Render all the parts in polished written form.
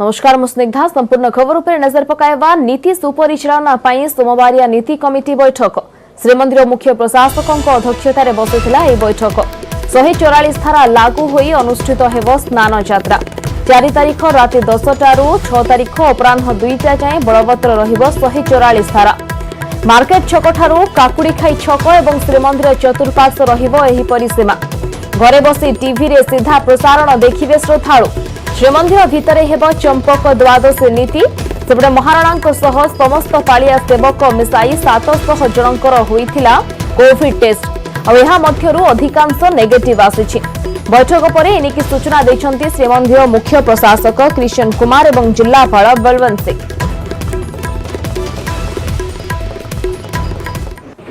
नमस्कार मु स्निग्धा संपूर्ण खबर पर नजर पकाइबा। नीति सुपरिचालना पई सोमवारिया नीति कमिटी बैठक श्रीमंदिर मुख्य प्रशासक अध्यक्षतार बसिथिला एही बैठक 144 धारा लागू होई अनुष्ठित हेबो स्नान यात्रा 4 तारिख राति 10 टारू 6 तारिख अपराह्न 2टा जाए बलवत्तर रहिबो 144 धारा। मार्केट छक ठारू काकुड़ीखाई छक एवं श्रीमंदिर चतुर्पार्श्व रहिबो एही परिसीमा। घरे बसी टीवी रे सीधा प्रसारण देखिबे श्रद्धालु। श्रीमंदिर भितरे हेबो चंपक द्वादशी नीति। सेपटे महाराणा समस्त पालिया सेवक मिसाई 700 जनकर होइथिला कोविड टेस्ट और यहा मध्यरु अधिकांश नेगेटिव आसीछि। बैठक पर एनिकी सूचना दैछंती श्रीमंदिर मुख्य प्रशासक कृष्ण कुमार एवं जिल्लापाल बलवंत सिंह।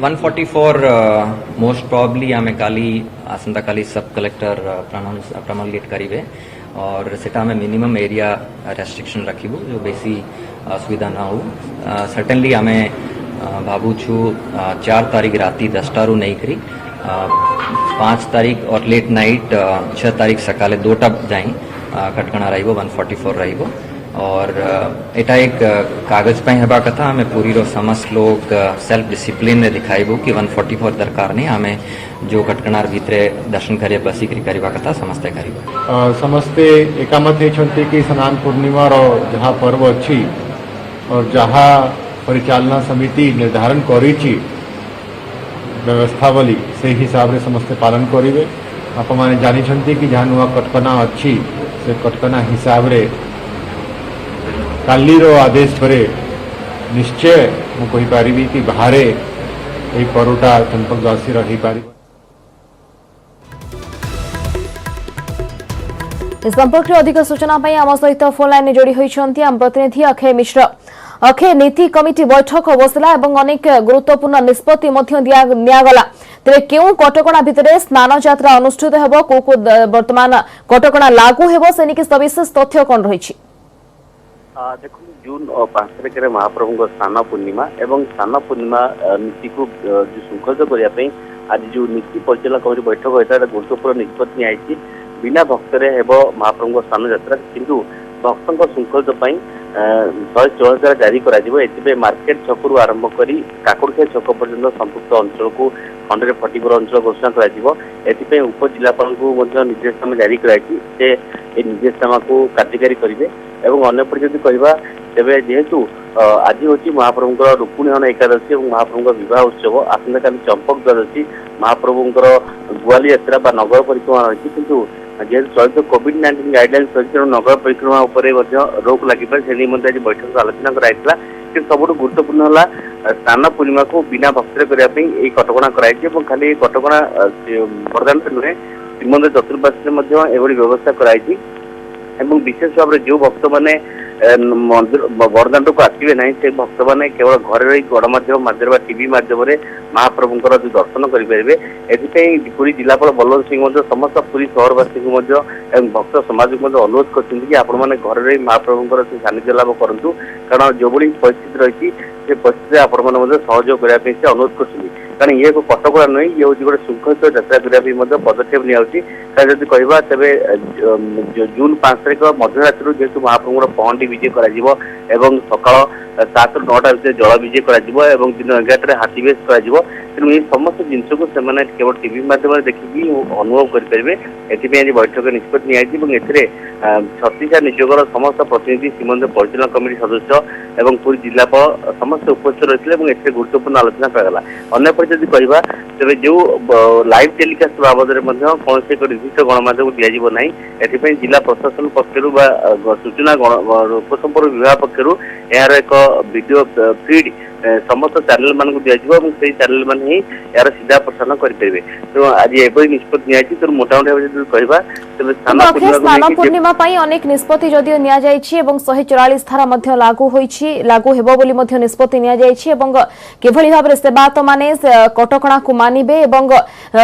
144 मोस्ट प्रोबेबली आमे काली आसंता काली सब कलेक्टर प्रमोलिएट करिवे और सेटा में मिनिमम एरिया रेस्ट्रिक्शन रखिबु जो बेसी असुविधा ना हो। सर्टेनली आमे भाबू छु 4 तारीख राति 10 टारू नहीं करी 5 तारीख और लेट नाइट 6 तारीख सकाले 2टा जाई कटकणा रहिबो 144 रहिबो और एटा एक कागज पे हेबा कथा हमें पूरी रो समस्त लोग सेल्फ डिसिप्लिन रे दिखाइबो कि 144 दरकार नहीं हमें जो कटकणार भितरे दर्शन करे बसी करिबा कथा समस्ते करिबो। समस्ते एकामत होती कि स्नान पूर्णिमा रो जहाँ पर्व अच्छी और जहाँ परिचालना समिति निर्धारण करी व्यवस्थावली से हिसाब रे समस्ते पालन करेंगे। आप मैंने जानी कि जहाँ नुआ कटकना अच्छी से कटकना हिसाब रे काली रो आदेश पर निश्चय मुझे कही कि बाहर यही पर्वटा चंपक द्वादशी रही पार। इस संपर्क में अधिक सूचना आम सहित फोन लाइन जोड़ी होती आम प्रतिनिधि अक्षय मिश्र। अक्षय, नीति कमिटी बैठक बसला और अनेक गुरुत्वपूर्ण निष्पत्ति निगला तेरे क्यों कटकणा भितर स्नान यात्रा अनुष्ठित हेबो को वर्तमान कटकणा लागू हेबो से निके सविशेष तथ्य कौन रही? देखो जून 5 तारिख महाप्रभु स्नान पूर्णिमा एवं स्नान पूर्णिमा नीति को जो संकल्प करने आज जो नीति परिचालन कमिटी बैठक होता है गुरुत्वपूर्ण निष्पत्ति आई बिना भक्तरे हेब महाप्रभु स्नान यात्रा किंतु भक्तों संकल्प 144 जारी कर मार्केट छकु आरंभ कर काकुड़खाई छक पर्यटन संपुक्त अंचल को 144 अंचल घोषणा कर उपजिलापाल को निर्देशनामा जारी कर निर्देशनामा को कार्यकारी करेंगे। एवं अन्यपट जदि कहवा तेरे जेहेतु आज हूँ महाप्रभुंर रुक्मिणी एकादशी और महाप्रभु विवाह उत्सव आसंता काली चंपक द्वादशी महाप्रभुंर गुआली यात्रा बा नगर परिक्रमा रही किंतु जेहेतु चलित कोविड-19 गाइडलाइन तेणु नगर परिक्रमा रोक लगे से निमंते आज बैठक आलोचना कराइला कि सबुठ गुरुत्वपूर्ण है स्नान पूर्णिमा को बिना भक्तर करने कटकणा कराई खाली कटकणा बरदान नुहे श्रीमंदिर चतुर्पार्श्व एभली व्यवस्था कराई एवं विशेष भाव में जो भक्त मैंने मंदिर बरदान को आसवे ना से भक्त मैंने केवल घर रही गणमाध्यम माध्यम टीवी माध्यम महाप्रभुंर जो दर्शन करेंगे। एथपाई पुरी जिलापाल बलवंत सिंह समस्त पुरी सहरवासी को भक्त समाज को अनुरोध कर आपण मैंने घर रही महाप्रभुंर से सानिध्य लाभ करूँ कारण जो भाई परिस्थिति रही से परिस्थिति आपण मैंने सहयोग करने से अनुरोध कर कारण ये को कटकणा नुहे ये हूँ गोटे शृंखलित यात्रा करने पदक्षेप निजी कहवा तेरे जून 5 तारिख मध्यरात्रि जेहेतु महाप्रभुर पहंडी विजय कर सकाल 7 ରୁ 9ଟା भितर जल विजय कर दिन 11 हाथी बेस कर तेणु ये समस्त जिनस को केवल टीवी माध्यम देखिकी अनुभव करेंगे। एथपाई बैठक निष्पत्ति निजी 36 निजोगर समस्त प्रतिनिधि श्रीमंदिर परिचालन कमिटी सदस्य और पूरी जिलापाल समस्त उपस्थित रही है गुरुत्वपूर्ण आलोचना कराला। अन्यपटे जब कहवा तेरे जो लाइव टेलीकास्ट बाबद कौन से निर्दिष्ट गणमाध्यम दिज्व ना जिला प्रशासन पक्ष सूचना लोकसंपर्क विभाग पक्ष यार एक वीडियो फीड समस्त चैनल मान को दिज्व चैनल मान ही यार सीधा प्रसारण करेंगे। तो आज एवं निष्पत्ति निजी तो मोटामोटी कहवा स्नान पूर्णिमा अनेक निष्पत्ति जदियो नि 144 धारा लागू हेबो बोली निष्पत्ति किभली भाव सेवायत माने कटकणा को मानिबे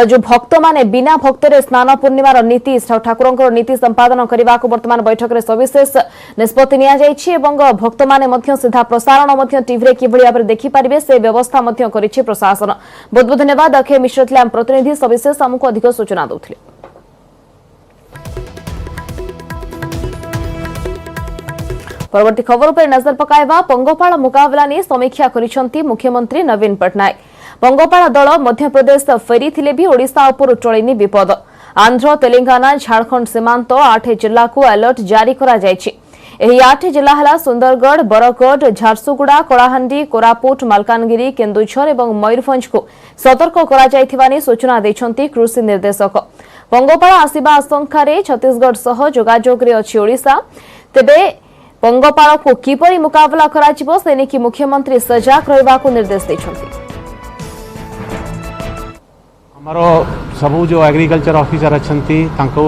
जो भक्त माने बिना भक्तरे स्नान पूर्णिमार नीति ठाकुरंकर नीति संपादन करने को वर्तमान बैठक में सविशेष निष्पत्ति नि भक्त माने सीधा प्रसारण टीवी किभली भाव देखिपारे से व्यवस्था प्रशासन। बहुत बहुत धन्यवाद। अक्षय मिश्र प्रतिनिधि सविशेष आमको अधिक सूचना दौथिले। परवर्ती खबर पर नजर पकाइबा पंगोपाल मुकाबला ने समीक्षा करिसेंती मुख्यमंत्री नवीन पटनायक। पंगोपाल दल मध्यप्रदेश फेरी थिले भी ओडिशा उपर टळिनी विपद। आंध्र तेलंगाना झारखंड सीमांत 8 जिल्ला को अलर्ट जारी करा जायछि। एही 8 जिल्ला हला सुंदरगढ़, बरगढ़, झारसुगुड़ा, कलाहांडी, कोरापुट, मालकानगिरी, केन्दुझर और मयूरभंज को सतर्क करा जायथिबानी सूचना दैछंती कृषि निर्देशक। पंगोपाल आसिबा आशंका छत्तीसगढ़ सह जोगाजोग रे अछि ओडिशा। तेबे पंगोपाल को किपरि मुकाबला कराजिबो सेनेकी मुख्यमंत्री सजाग रहबाकू निर्देश दैछंती। हमारो सबू जो एग्रीकल्चर ऑफिसर अच्छी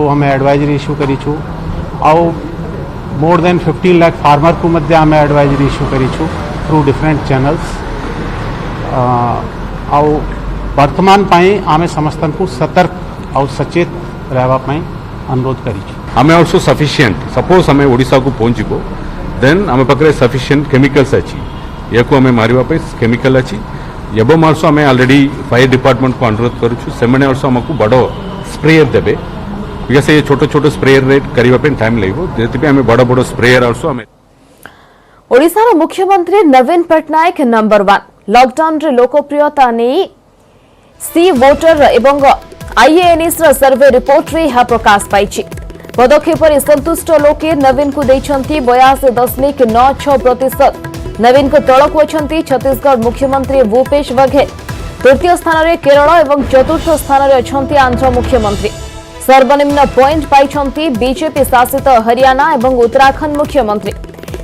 हमें एडवाइजरी इश्यू करीछु आउ मोर देन 15 लाख फार्मर को मध्य आम एडवाइजरी इश्यू करीछु थ्रू डिफरेंट चैनल्स। आउ वर्तमान पाई आम समस्त को सतर्क और सचेत रहवाई अनुरोध करीछु। आम ऑल्सो सफिशिएंट सपोज आम ओडिशा को पहुँचबो देन आम पाखे सफिशिएंट केमिकल्स अच्छी या आम मारे केमिकल अच्छी एवं ऑल्सो आम ऑलरेडी फायर डिपार्टमेंट को अनुरोध करुछु से आमको बड़ स्प्रेयर देवे बिकज ये छोट छोट स्प्रेयर रेट करने टाइम लगे आम बड़ बड़ स्प्रेयर ऑल्सो आम ओडिशार मुख्यमंत्री नवीन पटनायक नंबर 1 लॉकडाउन रे लोकप्रियता नहीं सी वोटर एवं आईएएनएस सर्वे रिपोर्ट रे यह प्रकाश पाई। पदक्षेप संतुष्ट लोके नवीन को देछंती 82.96%। नवीन को तलक अच्छी छत्तीसगढ़ मुख्यमंत्री भूपेश बघेल। तृतीय स्थान में केरल और चतुर्थ स्थान में अच्छी आंध्र मुख्यमंत्री। सर्वनिम्न पॉइंट पाई बीजेपी शासित हरियाणा और उत्तराखंड मुख्यमंत्री।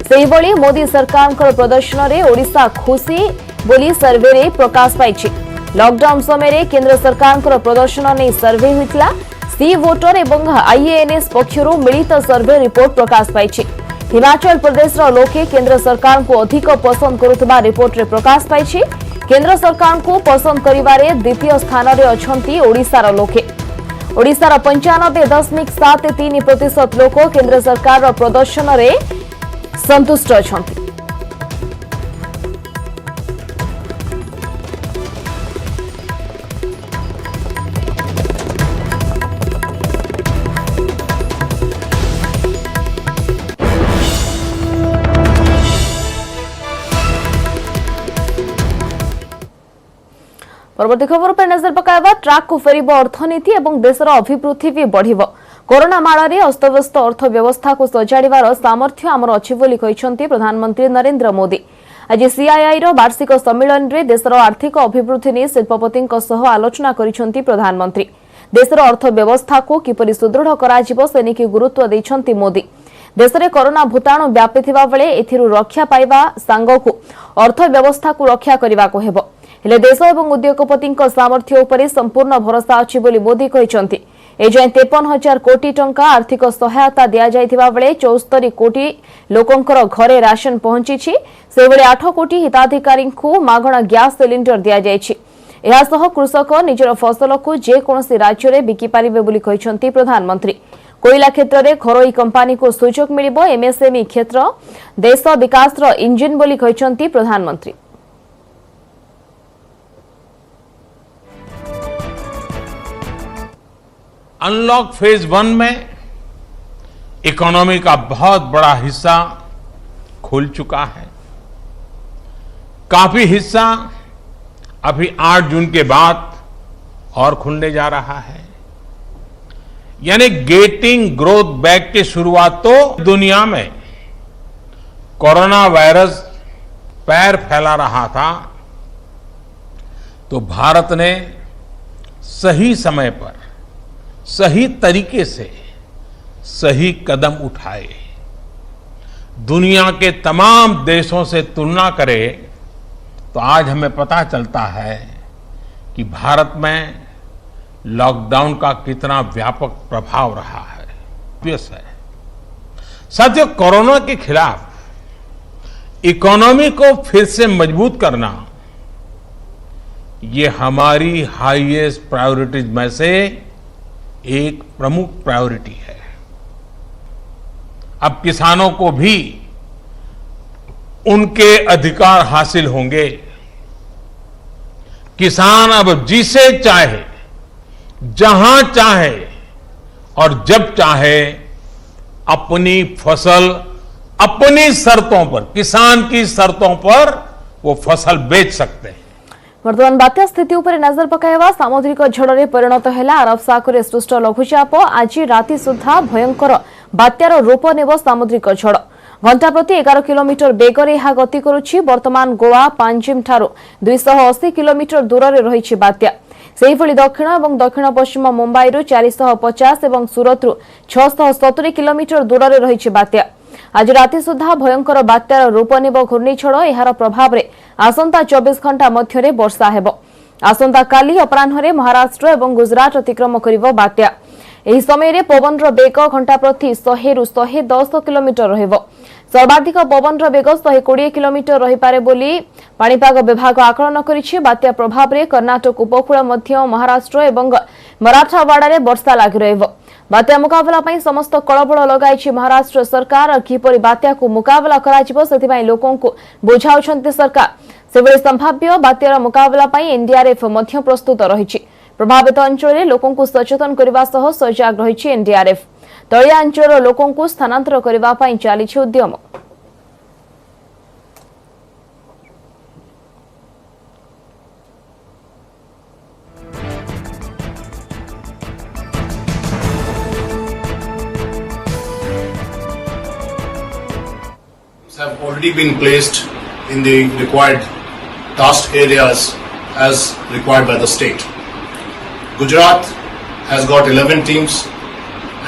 सेहिभଳି मोदी सरकार प्रदर्शन में ओडिशा खुशी बोली सर्वे रे प्रकाश पाई। लॉकडाउन समय केंद्र सरकार प्रदर्शन नहीं सर्वे होता सी वोटर और आईएएनएस पक्षर मिलित सर्वे रिपोर्ट प्रकाश पाई। हिमाचल प्रदेश लोके केंद्र सरकार को अधिक पसंद करुवा रिपोर्ट रे प्रकाश पाई। केंद्र सरकार को पसंद करिवारे द्वितीय स्थान में अच्छी ओडिशार लोके। ओडिशार 95.73% लोक केंद्र सरकार प्रदर्शन में संतुष्ट अच्छी। परवर्ती खबर पर नजर पकाइबा ट्रैक को फेरिब अर्थनीति और देशर अभिवृद्धि भी बढ़िब। कोरोना माड़े अस्तव्यस्त अर्थव्यवस्था को सजाड़िबार सामर्थ्य आमर अच्छी बोली कहिसंती प्रधानमंत्री नरेंद्र मोदी। आज सीआईआई रो वार्षिक सम्मेलन रे देशर आर्थिक अभिवृद्धि ने शिल्पपति आलोचना करिसंती प्रधानमंत्री। देशर अर्थव्यवस्था को किपरि सुदृढ़ कराजिबो सेनिकी गुरुत्व दैछंती मोदी। देश में कोरोना भूताणु व्यापीथिबा बेले एथिरु रक्षा पाइबा सांगकु अर्थव्यवस्था को रक्षा करने को हेबो। हेले देश और उद्योगपति सामर्थ्य उपरे संपूर्ण भरोसा अछि बोली मोदी कहिसंती। एजाय 53,000 कोटी टंका आर्थिक सहायता दिया जायथिबा बेले 74 कोटी लोकंकर घरे राशन पहुंचीछि। सेबळे 8 कोटी हिताधिकारी को मागणा गैस सिलिंडर दिया जायछि। एहासह कृषक निजर फसल को जेकोसी राज्य में बिकी पारिबे बोली कहिसंती प्रधानमंत्री। कोयला क्षेत्र में घरोई कंपानी को सुजोग मिलिबो। एमएसएमई क्षेत्र देश विकास इंजिन बोली कहिसंती प्रधानमंत्री। अनलॉक फेज 1 में इकोनॉमी का बहुत बड़ा हिस्सा खुल चुका है। काफी हिस्सा अभी 8 जून के बाद और खुलने जा रहा है। यानी गेटिंग ग्रोथ बैक की शुरुआत तो दुनिया में कोरोना वायरस पैर फैला रहा था तो भारत ने सही समय पर सही तरीके से सही कदम उठाए। दुनिया के तमाम देशों से तुलना करें तो आज हमें पता चलता है कि भारत में लॉकडाउन का कितना व्यापक प्रभाव रहा है। साथियों, कोरोना के खिलाफ इकोनॉमी को फिर से मजबूत करना ये हमारी हाईएस्ट प्रायोरिटीज में से एक प्रमुख प्रायोरिटी है। अब किसानों को भी उनके अधिकार हासिल होंगे। किसान अब जिसे चाहे, जहां चाहे और जब चाहे अपनी फसल अपनी शर्तों पर, किसान की शर्तों पर वो फसल बेच सकते हैं। वर्तमान बात्या स्थिति उपर नजर पकाइबा सामुद्रिक झड़े परिणत है अरब सागर सृष्ट लघुचाप आज राति सुधा भयंकर बात्यार रूप नेब सामुद्रिक झड़ घंटा प्रति 11 किलोमीटर बेगरे यह गति करुछि। वर्तमान गोवा पांजिम ठारू 280 किलोमीटर दूर में रही बात्या। सेहिभଳି दक्षिण और दक्षिण पश्चिम मुंबई 450 और सूरत 670 किलोमीटर दूर में रही बात्या। आज राति सुधा भयंकर बात्यार रूप नेब घूर्णिझड़। यार प्रभाव में आसंता 24 घंटा मध्य वर्षा हेब। आसंता काली अपराह्न महाराष्ट्र और गुजरात अतिक्रम करिब बात्या। ଏହି ସମୟରେ ପବନର ବେଗ ଘଣ୍ଟା ପ୍ରତି 100 ରୁ 110 କିଲୋମିଟର ରହିବ। ସର୍ବାଧିକ ପବନର ବେଗ 120 କିଲୋମିଟର ରହିପାରେ ବୋଲି ପାଣିପାଗ ବିଭାଗ ଆକଳନ କରିଛି। ବାତ୍ୟା ପ୍ରଭାବରେ କର୍ଣ୍ଣାଟକ ଉପକୂଳ ମଧ୍ୟ ମହାରାଷ୍ଟ୍ର ଏବଂ ମରାଠାୱାଡାରେ ବର୍ଷା ଲାଗି ରହିବ। ବାତ୍ୟା ମୁକାବିଲା ପାଇଁ ସମସ୍ତ କଳବଳ ଲଗାଇଛି ମହାରାଷ୍ଟ୍ର ସରକାର। କିପରି ବାତ୍ୟାକୁ ମୁକାବିଲା କରାଯିବ ସେଥିପାଇଁ ଲୋକଙ୍କୁ ବୁଝାଉଛନ୍ତି ସରକାର। ସେଭଳି ସମ୍ଭାବ୍ୟ ବାତ୍ୟାର ମୁକାବିଲା ପାଇଁ ଏନଡିଆରଏଫ ମଧ୍ୟ ପ୍ରସ୍ତୁତ ରହିଛି। प्रभावित अंचल लोकों को सचेतन करने सह सजग रही एनडीआरएफ। तलिया अंचल लोकों को स्थानांतर करने चली उद्यम। Have already been placed in the required task areas as required by the state. Gujarat has got 11 teams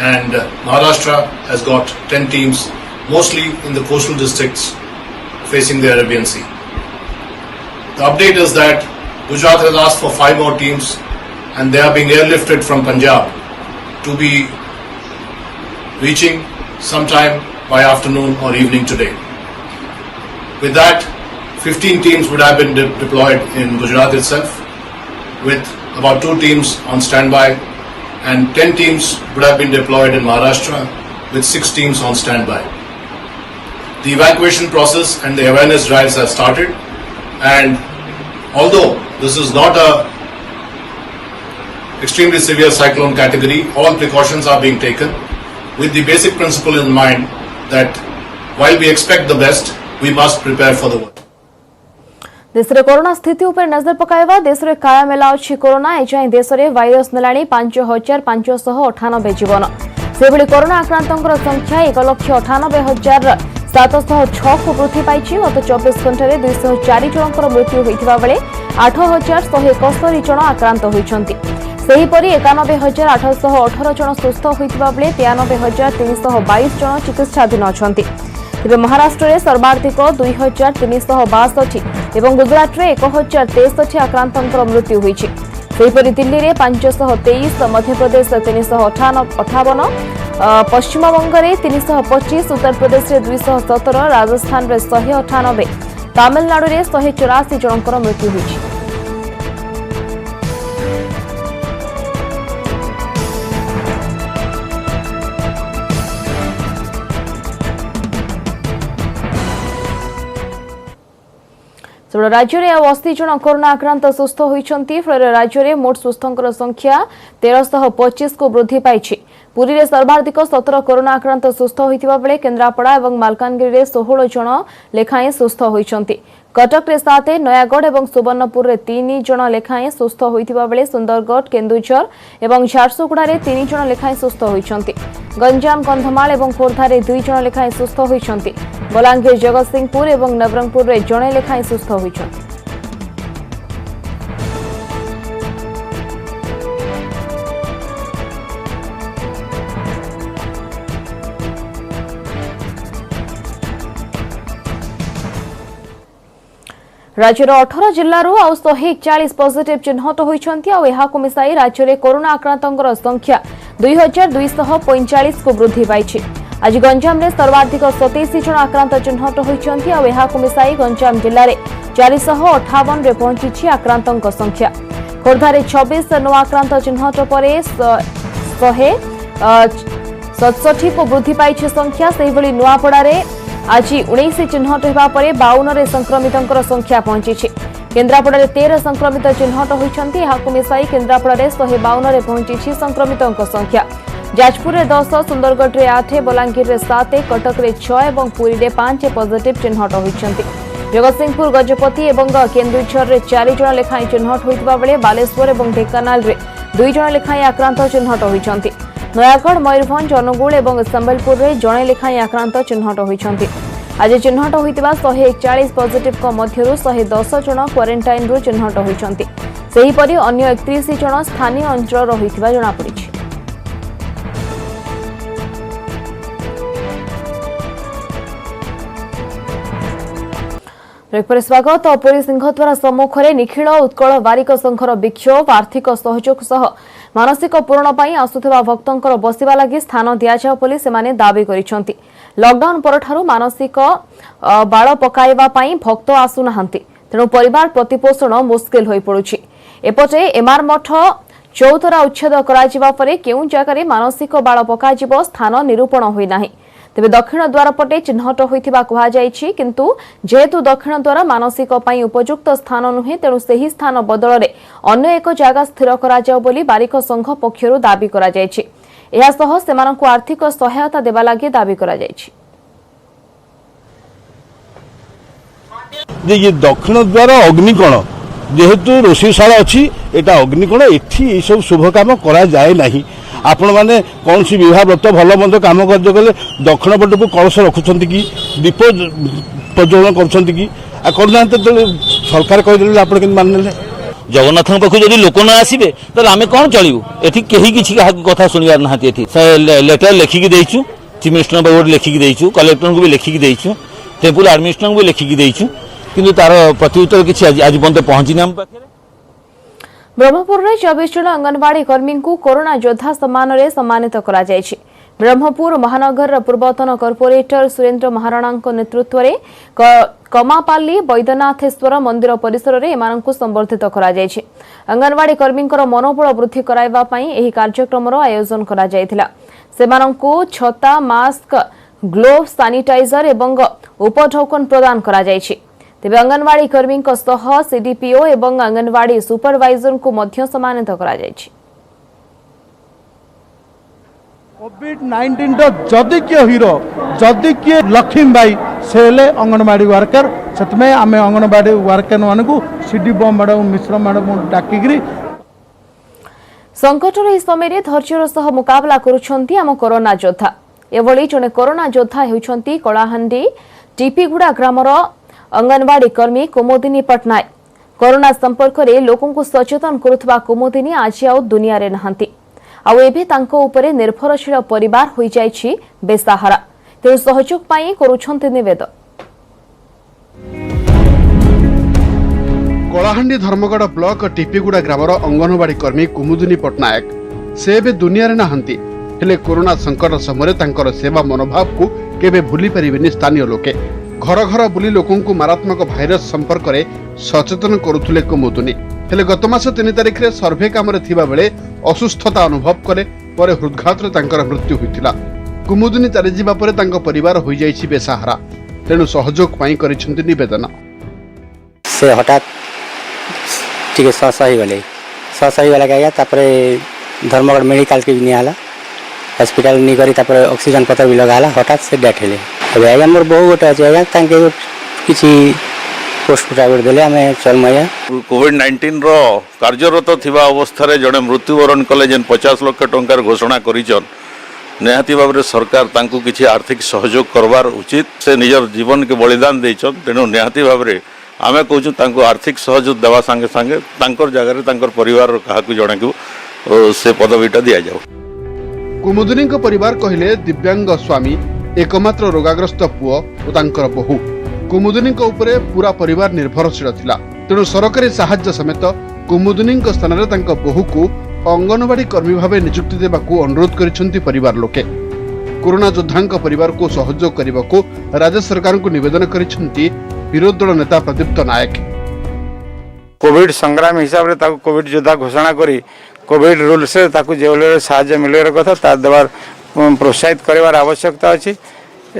and Maharashtra has got 10 teams, mostly in the coastal districts facing the Arabian Sea. The update is that Gujarat has asked for 5 more teams and they are being airlifted from Punjab to be reaching sometime by afternoon or evening today. With that, 15 teams would have been deployed in Gujarat itself, with about 2 teams on standby, and 10 teams would have been deployed in Maharashtra with 6 teams on standby. The evacuation process and the awareness drives have started, and although this is not a extremely severe cyclone category, all precautions are being taken with the basic principle in mind that while we expect the best, we must prepare for the worst. देश में corona स्थिति उपर नजर पकाइबा देश में कायम ହେଲା ଅଛି कोरोना। एजाएं देश में भाइरस नेलाणी 5598 जीवन। सेभଳି कोरोना आक्रांतों संख्या 1,98,706 को वृद्धि पाई। गत 24 घंटे 204 जनकर मृत्यु होता बेले 8,171 जन आक्रांत होती। सेहीपरि 91,818 जन सुस्थ होता बेले 93,322 जन चिकित्साधीन अच्छा। तेज महाराष्ट्र में सर्वाधिक 2,362 और गुजरात में 1,063 आक्रांतों मृत्यु होती। दिल्ली में 523, मध्यप्रदेश 358, पश्चिमबंग में 325, उत्तर प्रदेश में 217, राजस्थान में 198, तमिलनाडु में 184 जनकर मृत्यु होती। राज्य में 80 जन कोरोना आक्रांत सुस्थ होती। फल राज्य में मोट सुस्थों संख्या 1325 को वृद्धि पाई। पुरी में सर्वाधिक 17 कोरोना आक्रांत सुस्थ होता बेले केन्द्रापड़ा और मालकानगिरी में 16 जन लेखाएं सुस्थ होती। कटक में 7, नयागढ़ और सुवर्णपुर में 3 जन लेखाएं सुस्थ होता बेले सुंदरगढ़, केन्दुझर और झारसुगुड़ा में 3 जन लेखाएं सुस्थ होती। गंजाम, कंधमाल और खोर्धा में 2 जन लेखाएं सुस्थ होती। बलांगीर, जगतसिंहपुर और नवरंगपुर में जड़े लेखाएं सुस्थ होती। राज्यर 18 जिल्लारू 141 पॉजिटिव चिन्हट होती। मिसाई राज्य में कोरोना आक्रांतों संख्या 2,245 को वृद्धि पाई। आज गंजाम में सर्वाधिक 27 जन आक्रांत चिन्हट होती। मिसाई गंजाम जिले में 458 रे पहुंची आक्रांतों संख्या। खोर्धारे 26 नुआ आक्रांत चिन्हट पर 167 को वृद्धि पाई संख्या। सेहिभଳି नुआपड़ारे आज 19 चिन्हट होगा पर 52 संक्रमितों संख्या पहुंची। केन्द्रापड़ा 13 संक्रमित चिन्हट होती। मिसाई केन्द्रापड़ा 152 पहुंची संक्रमितों संख्या। जाजपुर 10, सुंदरगढ़ 8, बलांगीर 7, कटक 6 और पुरी में 5 पॉजिटिव चिन्हट होती। जगतसिंहपुर, गजपति और केन्दुझर 4 जन लेखाएं चिन्हट होता बेले बालेश्वर और ढेंकानाल 2 जन लेखाएं आक्रांत चिन्हट होती। नयागढ़, मयूरभंज, अनुगुल और संबलपुर में जड़े लेखाएं आक्रांत चिन्हट होती। आज चिन्हट होता 141 पॉजिटिव मध्य 110 जन क्वारेंटाइन चिन्हट होती। सेहीपरि अन्य 31 जन स्थानीय अंचल होता जमापड़ी। स्वागत। पुरी सिंहद्वार सम्मुखें निखिल उत्कल बारिक संघर विक्षोभ आर्थिक सहयोग सह मानसिक पूरण पर आसुवा भक्तों बसवा लगी स्थान दिजाव बोली से दावी करिसेंति। लॉकडाउन परठारु मानसिक बाड़ पकाइबा पई भक्त आसुना तेणु परिवार प्रतिपोषण मुस्किल होई पड़ुछि। एपटे एमार मठ चौथरा उच्छेद करा परे केउ जगह मानसिक बाड़ पकाजिबो स्थान निरूपण होई नाही। तेबे दक्षिण द्वार पटे चिन्हट होइथिबा कुहा जायछि, किंतु जेहेतु दक्षिण द्वार मानसिक पई उपयुक्त स्थान नुहे तेणु सेही स्थान बदलरे अन्य एक जगह स्थिर करा जाओ बोली बारिक संघ पक्षरु दाबी करा जायछि। एहा सह सेमानकु आर्थिक सहायता देबा लागि दाबी करा जायछि। ये दक्षिण द्वार अग्निकोण जेहेतु रोषेशाला अच्छी एटा अग्निकोण एठी सब शुभ काम करा जाए नहीं। आपण मैंने कौन सी विवाह व्रत भल मंद काम कार्य कले दक्षिण पट को कलश रखुंट कि दीप प्रज्वलन करना सरकार कहीदे आप मानने जगन्नाथ पाखु जब लोक न आसबे तो आम कौन चलू एटी कहीं किसी कथा शुणवार ना। लेटर लिखिकी देचु, चीफ मिनिस्टर बोर्ड लिखिकी देचु, कलेक्टर को भी लिखिकी देचु, टेम्पल एडमिनिस्ट्रेटर को भी लिखिकी देचु, किंतु तार प्रत्युत्तर किसी आज पर्यंत पहुंचनी आम पाखे। ब्रह्मपुर में 24 जन अंगनवाड़ी कर्मी को कोरोना योद्धा सम्मान में सम्मानित करा जायछि। ब्रह्मपुर महानगर पूर्वतन कॉर्पोरेटर सुरेंद्र महाराणा नेतृत्व में कमापाली वैद्यनाथेश्वर मंदिर परिसर में एमानंकु संबर्धित करा जायछि। अंगनवाड़ी कर्मी मनोबल वृद्धि कराइबा पई एही कार्यक्रम आयोजन करा जायथिला। सेमानंकु छता, मास्क, ग्लोव, सैनिटाइजर एवं उपढौकन प्रदान करा जायछि। तेबे अंगनवाड़ी कर्मी सह सीडीपीओ एवं अंगनवाड़ी सुपरवाइजर को मध्य सम्मानित करा जायछि। कोविड-19 जदि किए हीरो जदि किए लक्ष्मी बाई से अंगनवाड़ी वर्कर से आम अंगनवाड़ी वर्कर मानू सीडीपीओ मैडम मिश्र मैडम डाकिकी संकटर इस समय धैर्यर सह मुकाबला करुछंती आम कोरोना योद्धा। एभली जने कोरोना योद्धा हेउछंती कलाहांडी टीपीगुड़ा ग्रामर अंगनवाड़ी कर्मी कुमुदिनी पट्टनायक। कोरोना संपर्क में लोकों को सचेतन करुवा कुमुदिनी आज आउ दुनिया रे नहांती। आउ एबे तांको उपरे निर्भरशील परिवार होई जायछि बेसहारा। तेणु सहयोग पाई करुछंती निवेदन। कलाहांडी धर्मगढ़ ब्लॉक टीपीगुड़ा ग्रामर अंगनवाड़ी कर्मी कुमुदिनी पट्टनायक से एबे दुनिया रे नहांती। हेले कोरोना संकट समय तांकर सेवा मनोभाव को केबे भूली परिबेनी स्थानीय लोके। घर घर बुली लोकों को मारात्मक भाइरस संपर्क में सचेतन करुले कुमुदिनी। हेले गत मास 3 तारिख रे सर्वे काम रे थिबा बेले असुस्थता अनुभव करे परे हृदघात रे तांकर मृत्यु होइतिला। कुमुदिनी चाली जिबा परे तांको परिवार होई जाइछि बेसहारा। तेणु सहयोग पाई करिसेंति निवेदन। से हठात ठीक सही गले गया तापरे धर्मगढ़ मेडिकल के भी नियाला हॉस्पिटल नहीं करी तापरे ऑक्सीजन पत्र भी लगाला हठात से डेथ हेले। अबे आया मोर बहु गोटे अछि आया तांके किछि पोस्ट प्राइवेट देले हमें चलमया कोविड-19 रो कार्यरत थिबा अवस्था रे जने मृत्युवरण कले जेन 50 लाख टंकार घोषणा करिजन निहाती भाव सरकार तांकु किछि आर्थिक सहयोग करवार उचित। से निजर जीवन के बलिदान देछन तेनु निहाती भाव रे आमे कहूँ तांको आर्थिक सहयोग देवा संगे संगे तांकर जगह तांकर परिवार काहाकु जणे को से पदवीटा दिया जाओ। कुमुदिनी को परिवार कहले दिव्यांग स्वामी एकमात्र रोगाग्रस्त पुओ और तांकर बहु। कुमुदिनी को उपरे पूरा परिवार निर्भरशील थिला। तेणु सरकारी साहाय्य समेत कुमुदिनी स्थान में तांको बहु को अंगनवाड़ी कर्मी भावे नियुक्ति देबाकू अनुरोध करिसेंति परिवार लोके। कोरोना योद्धा परिवार को सहयोग करने को राज्य सरकार को निवेदन करिसेंति विरोधी दल नेता प्रदीप्त नायक। कोविड संग्राम हिसाब से कोविड योद्धा घोषणा करी कोविड रूल से जो साहाय्य मिलवार कथा ता देवार प्रोत्साहित करार आवश्यकता अच्छी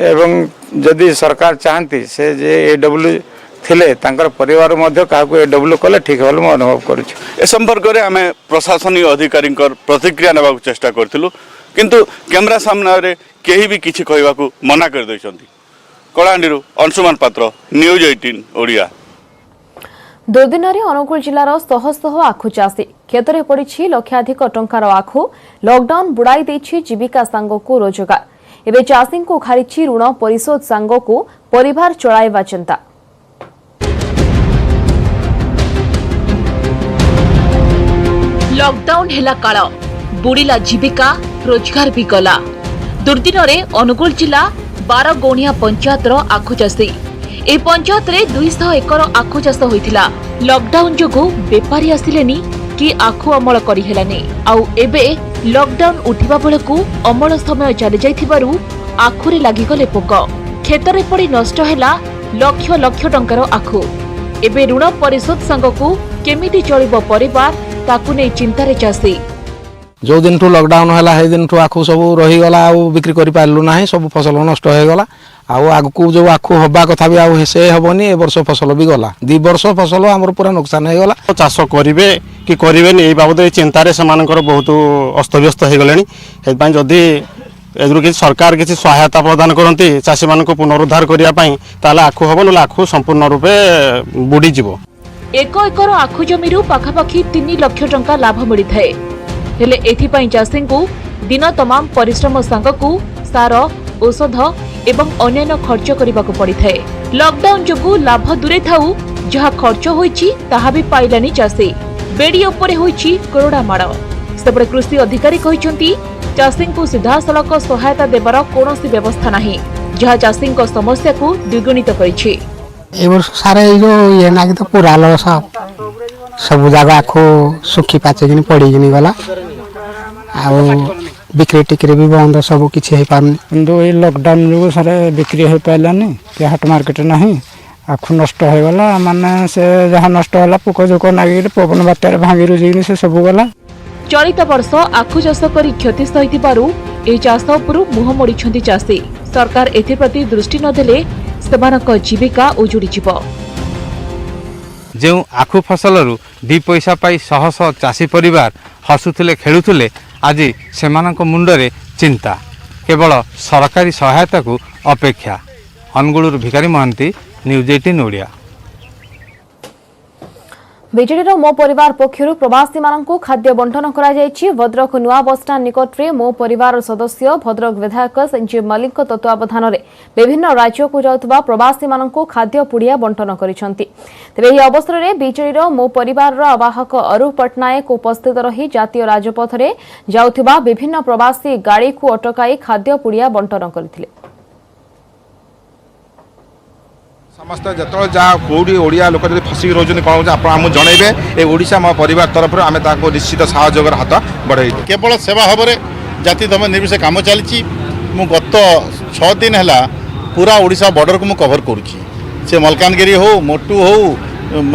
एवं जदि सरकार चाहती से जे एडब्ल्यू थिले तांकर परिवार मध्य काहाकू एडब्ल्यू कले ठीक होल मो अनुभव करूछु। ए संपर्क में आम प्रशासनिक अधिकारी प्रतिक्रिया नेबाक चेष्टा करथिलु किंतु कैमरा सामने केही भी किछि कहबाकू मना कर दैछंती। कलाहांडीरू अंशुमान पात्र, न्यूज 18 ओडिया। दुर्दिन अनुगुल जिलार शह शह आखु चाषी क्षेत्र में पड़ी लक्षाधिक टंकार आखु। लॉकडाउन बुड़ाई देछि जीविका सांगकु रोजगार। एबे चाषी को खारिछि ऋण परिशोध सांगकु परिवार चलाइबा चिंता। लॉकडाउन हेला काल बुड़ीला जीविका रोजगार भी गला। दुर्दिन अनुगुल जिला 12 गौणिया पंचायतर आखु चाषी ए पंचायत रे 200 एकर आखु चाष होइथिला। लॉकडाउन जोगु बेपारी आसिलेनी कि आखु अमल करि हेलानी। आउ एबे लॉकडाउन उठिबा बेलकु अमल समय चली जाइथिबारु आखुरे लागि गले पोक। खेतरे पड़ी नष्ट हेला लक्ष लक्ष टंकार आखु। एबे ऋण परिशोध संगकु केमिति चलिबो परिवार ताकु नै चिंतारे चाषी। जो दिन ठू लॉकडाउन है से दिन ठू आखु सब रहीगला बिक्री कर पार्लु ना सब फसल नष्ट हो गला। आगु जो आखु हवा कथा भी से हेनी ए वर्ष फसल भी गला 2 वर्ष फसल आमर पूरा नुकसान हो गला। चाष करेंगे कि करेंगे ये बाबद चिंतार से बहुत अस्तव्यस्त हो गले। जदि ए सरकार किसी सहायता प्रदान करती चाषी मान पुनरुद्धार करने आखु हम ना आखु संपूर्ण रूपे बुड़ीज। 1 एकर आखु जमीरू पाखापाखि 3 लाख टंका लाभ मिलता है। हेले एथिपाई चाषी को दिन तमाम परिश्रम सांगकु सार औषध एवं अन्य खर्च करने पड़ी था। लॉकडाउन जोगु लाभ दूरे थाऊ जहाँ खर्च होईची ताहा भी पाइलानी चाषी। बेड़ी उपरे होईची करोड़ा माड़। सेपटे कृषि अधिकारी कहिसंती चाषी को सीधासलख सहायता देवार कौनसी व्यवस्था नहीं, जहाँ चाषी समस्या को द्विगुणित करिछि। ए वर्ष सारे जो ये ना कि तो पूरा लस सब जगह आखो सुखी पाचे पड़ी गला। बिक्री टिक्री भी बंद सब किसी पारे। लॉकडाउन जो सारे बिक्री हो पारानी हाट मार्केट ना आखु नष्ट हो गला। माने से जहाँ नष्ट होला पोक जोक नागिक पवन बात्यार भांगी रुझी से सब गला। चलित वर्ष आखु चाष करी क्षति सहिथिबारु ए चाष उपरु मुह मोड़िछंती चाषी। सरकार एथिप्रति दृष्टि नदेले सेमानक जीविका उजुड़ी जिवो। जो आखु फसल 2 पैसा पाई शह शह चाषी परिवार हसुले खेलुले आज सेमानक मुंडरे चिंता केवल सरकारी सहायता को अपेक्षा। अनुगुलुर भिखारी महांती, न्यूज 18 ओडिया। बिजेडीर मो परिवार पक्षर प्रवासी मानक खाद्य बंटन कर भद्रक नुआ बसस्टाण्ड निकट में मो परिवार सदस्य भद्रक विधायक संजीव मल्लिक तत्वावधान में विभिन्न राज्य को जाउथबा प्रवासी मानक खाद्य पुड़िया बंटन करिसेंती। तेबे एही अवसर में बिजेडीर मो परिवार आवाहक अरूप पट्टनायक उपस्थित रही जातीय राजपथ में जाउथबा विभिन्न प्रवासी गाड़ी को अटकाई खाद्य पुड़िया बंटन करथिले। समस्त जो जहाँ कौटी ओडिया लोक जो फसिक रोचन कौन आमको जनइबे ए ओडिशा मो परिवार तरफ आम निश्चित सहयोग हाथ बढ़े। केवल सेवा भाव में जाति धर्म निर्विशेष काम चली। गत 6 दिन है पूरा ओडिशा बॉर्डर को कवर करुँची। से मलकानगिरी हो मोटू हो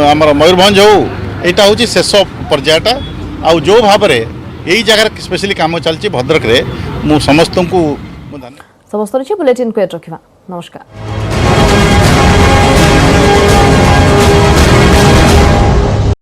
आमर मयूरभंज हो यहाँ हूँ शेष पर्यायटा आ जो भाव में यही जगह स्पेशली काम चलती भद्रक रे मु समस्त को बुलेटिन को रखा। नमस्कार।